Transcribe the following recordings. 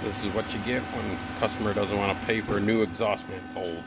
This is what you get when a customer doesn't want to pay for a new exhaust manifold.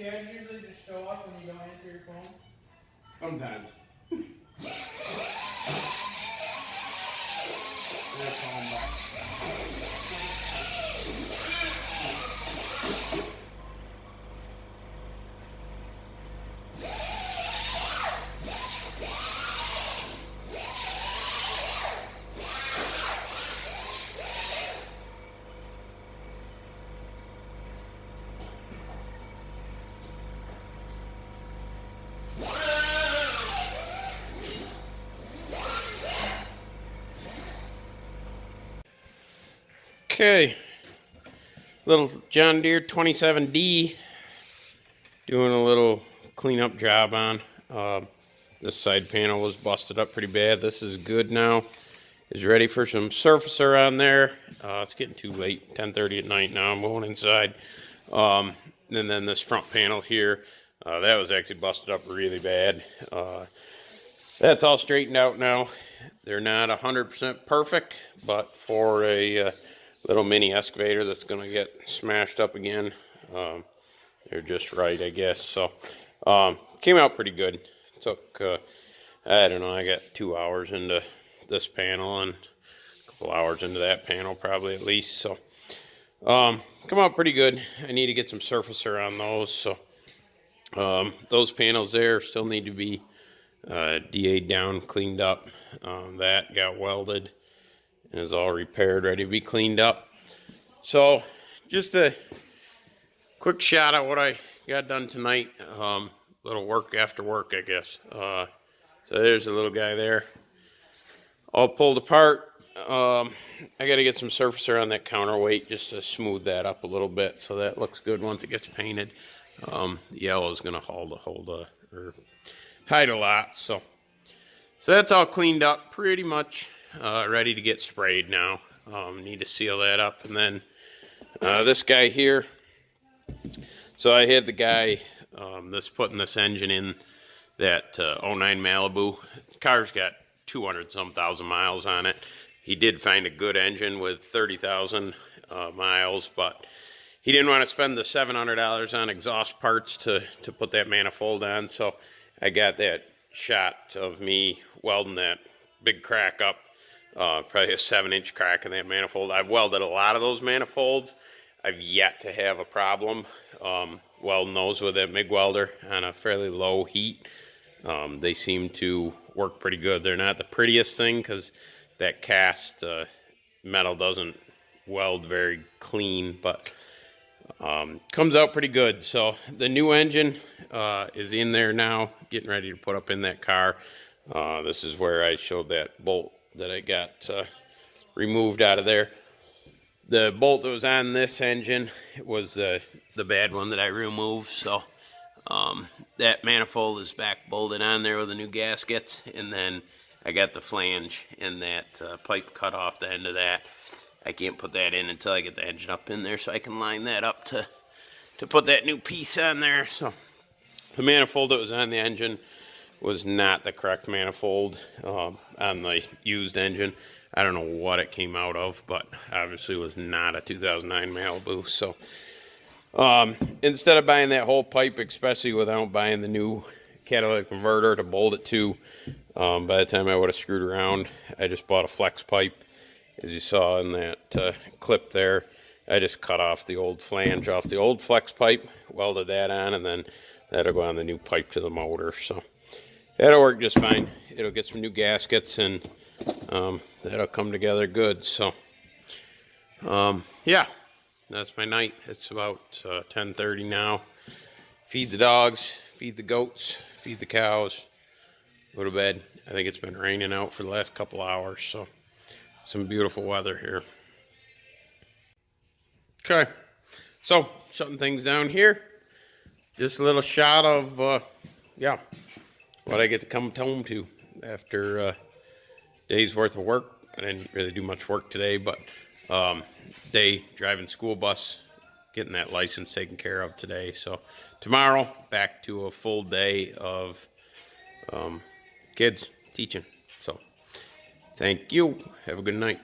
Chad usually just show up when you don't answer your phone? Sometimes. They're calling back. Okay, little John Deere 27D, doing a little cleanup job on. This side panel was busted up pretty bad. This is good now. Is ready for some surfacer on there. It's getting too late, 10:30 at night now. I'm going inside. And then this front panel here, that was actually busted up really bad. That's all straightened out now. They're not 100% perfect, but for a little mini excavator that's going to get smashed up again, they're just right, I guess. So came out pretty good. Took I don't know, I got 2 hours into this panel and a couple hours into that panel probably at least. So come out pretty good. I need to get some surfacer on those. So those panels there still need to be DA'd down, cleaned up. That got welded and is all repaired, ready to be cleaned up. So just a quick shot at what I got done tonight. Little work after work, I guess. So there's a little guy there, all pulled apart. I got to get some surfacer on that counterweight just to smooth that up a little bit, so that looks good once it gets painted. The yellow is going to hide a lot. So that's all cleaned up, pretty much ready to get sprayed now. Need to seal that up, and then this guy here. So I had the guy that's putting this engine in that 09 Malibu. The car's got 200-some thousand miles on it. He did find a good engine with 30,000 miles, but he didn't want to spend the $700 on exhaust parts to put that manifold on. So I got that shot of me welding that big crack up, probably a 7-inch crack in that manifold. I've welded a lot of those manifolds. I've yet to have a problem welding those with that MIG welder on a fairly low heat. They seem to work pretty good. They're not the prettiest thing because that cast metal doesn't weld very clean, but comes out pretty good. So the new engine is in there now, getting ready to put up in that car. This is where I showed that bolt that I got removed out of there. The bolt that was on this engine was the bad one that I removed. So that manifold is back bolted on there with the new gaskets, and then I got the flange and that pipe cut off the end of that. I can't put that in until I get the engine up in there, so I can line that up to put that new piece on there. So the manifold that was on the engine was not the correct manifold on the used engine. I don't know what it came out of, but obviously it was not a 2009 Malibu. So instead of buying that whole pipe, especially without buying the new catalytic converter to bolt it to, by the time I would have screwed around, I just bought a flex pipe. As you saw in that clip there, I just cut off the old flange off the old flex pipe, welded that on, and then that'll go on the new pipe to the motor. So that'll work just fine. It'll get some new gaskets, and that'll come together good. So yeah, that's my night. It's about 10:30 now. Feed the dogs, feed the goats, feed the cows, go to bed. I think it's been raining out for the last couple hours, so some beautiful weather here. Okay, so shutting things down here. Just a little shot of yeah, what I get to come home to after a day's worth of work. I didn't really do much work today, but day driving school bus, getting that license taken care of today. So tomorrow, back to a full day of kids teaching. So thank you. Have a good night.